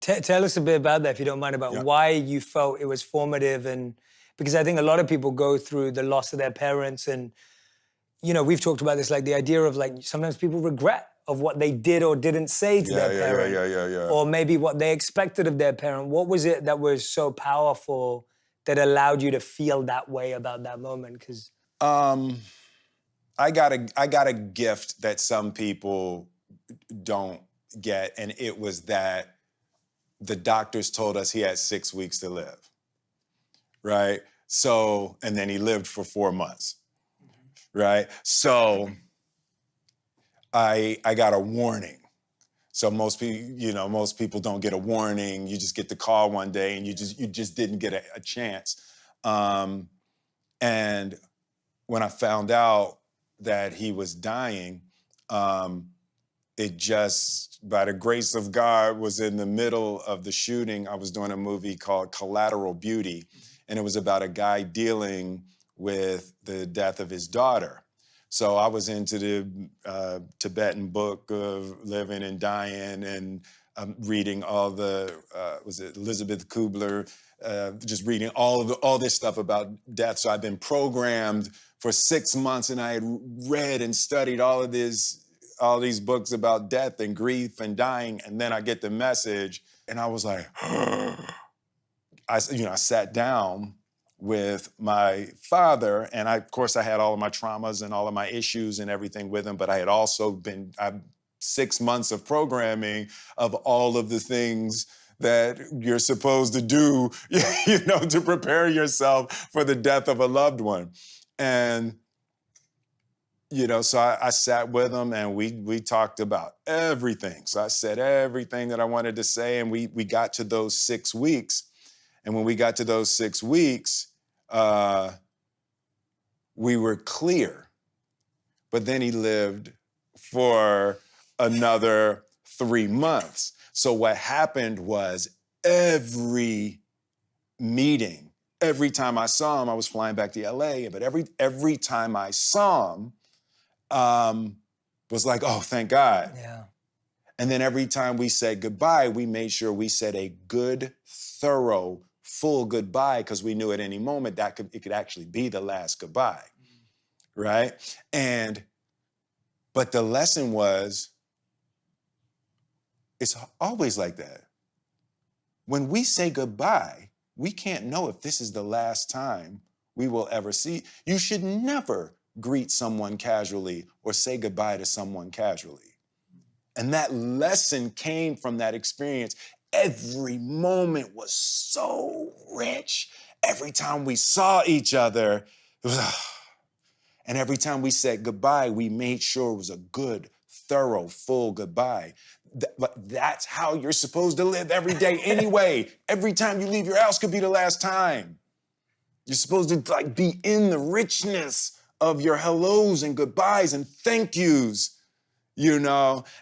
Tell us a bit about that, if you don't mind, about Yeah. why you felt it was formative. And because I think a lot of people go through the loss of their parents, and we've talked about this, like the idea of like sometimes people regret of what they did or didn't say to Yeah, their yeah, yeah, parent, yeah, yeah, yeah. or maybe what they expected of their parent. What was it that was so powerful that allowed you to feel that way about that moment? Because Um, I got a gift that some people don't get, and it was that the doctors told us he had 6 weeks to live, right? So, and then he lived for 4 months, right? So I got a warning. So most people don't get a warning. You just get the call one day, and you just didn't get a chance. Um, and when I found out that he was dying, um, it just, by the grace of God, was in the middle of the shooting. I was doing a movie called Collateral Beauty, and it was about a guy dealing with the death of his daughter. So I was into the Tibetan book of living and dying, and reading all the, was it Elizabeth Kubler, just reading all this stuff about death. So I've been programmed for 6 months, and I had read and studied all these books about death and grief and dying, and then I get the message, and I was like, I sat down with my father, and of course, I had all of my traumas and all of my issues and everything with him, but I had also I've 6 months of programming of all of the things that you're supposed to do, to prepare yourself for the death of a loved one. And so I sat with him, and we talked about everything. So I said everything that I wanted to say, and we got to those 6 weeks. And when we got to those 6 weeks, we were clear. But then he lived for another 3 months. So what happened was every meeting, every time I saw him, I was flying back to LA, but every time I saw him, was like, oh, thank God. yeah, And then every time we said goodbye, we made sure we said a good, thorough, full goodbye, because we knew at any moment it could actually be the last goodbye, right? But the lesson was, it's always like that. When we say goodbye, we can't know if this is the last time we will ever see. You should never greet someone casually or say goodbye to someone casually. And that lesson came from that experience. Every moment was so rich. Every time we saw each other, and every time we said goodbye, we made sure it was a good, thorough, full goodbye. But that's how you're supposed to live every day anyway. Every time you leave your house could be the last time. You're supposed to be in the richness of your hellos and goodbyes and thank yous,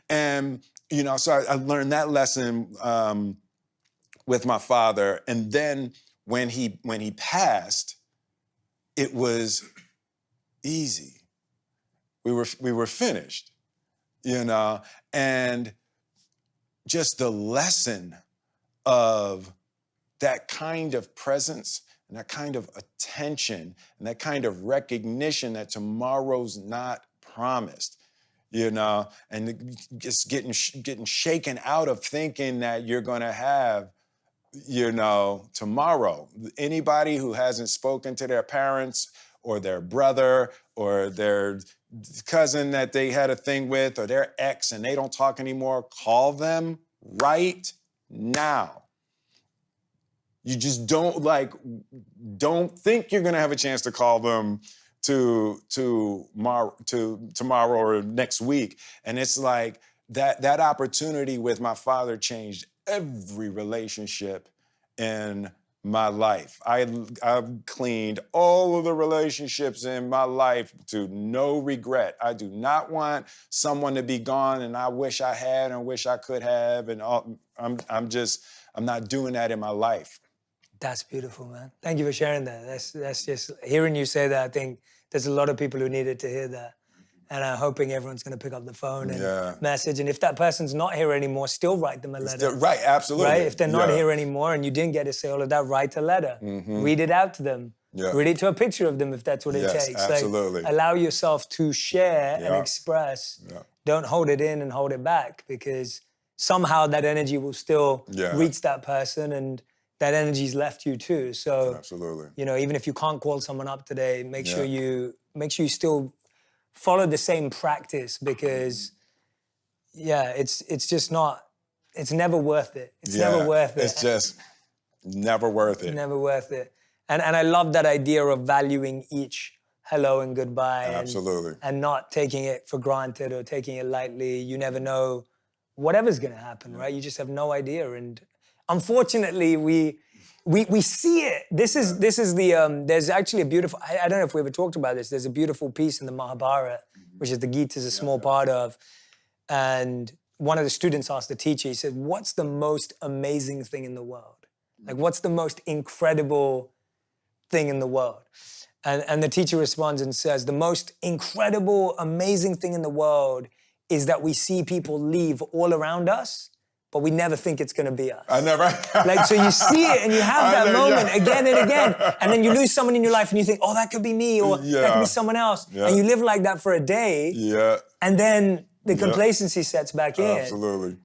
and so I learned that lesson with my father. And then when he passed, it was easy. We were finished, and just the lesson of that kind of presence and that kind of attention and that kind of recognition that tomorrow's not promised, and just getting shaken out of thinking that you're going to have, tomorrow. Anybody who hasn't spoken to their parents or their brother or their cousin that they had a thing with or their ex and they don't talk anymore, call them right now. You just don't think you're going to have a chance to call them to tomorrow or next week. And it's like that opportunity with my father changed every relationship in my life. I've cleaned all of the relationships in my life to no regret. I do not want someone to be gone and I wish I had and wish I could have. And I'm not doing that in my life. that's beautiful, man. Thank you for sharing that. That's just hearing you say that. I think there's a lot of people who needed to hear that. and hoping everyone's going to pick up the phone and Yeah. message. And if that person's not here anymore, still write them a letter. Right, absolutely. Right? If they're not Yeah. here anymore and you didn't get to say all of that, write a letter. Read it out to them. Yeah. Read it to a picture of them if that's what it Yes, takes. absolutely. Like, allow yourself to share and Yeah. express. Yeah. Don't hold it in and hold it back, because somehow that energy will still Yeah. reach that person, and that energy's left you too. So, Absolutely. you know, even if you can't call someone up today, make sure Yeah. you still follow the same practice, because it's just not, it's never worth it. It's never worth it. It's just never worth it. Never worth it. And I love that idea of valuing each hello and goodbye. Absolutely. And not taking it for granted or taking it lightly. You never know whatever's gonna happen, right? You just have no idea. And unfortunately, we see it. This is the, there's actually a beautiful, I don't know if we ever talked about this, there's a beautiful piece in the Mahabharata, which is the Gita is a small part of. And one of the students asked the teacher, he said, what's the most amazing thing in the world? Like, what's the most incredible thing in the world? And the teacher responds and says, the most incredible, amazing thing in the world is that we see people leave all around us, but we never think it's gonna be us. I never. Like, so you see it and you have that moment again and again, and then you lose someone in your life and you think, oh, that could be me, or that could be someone else. And you live like that for a day, Yeah. and then the complacency sets back in. Absolutely.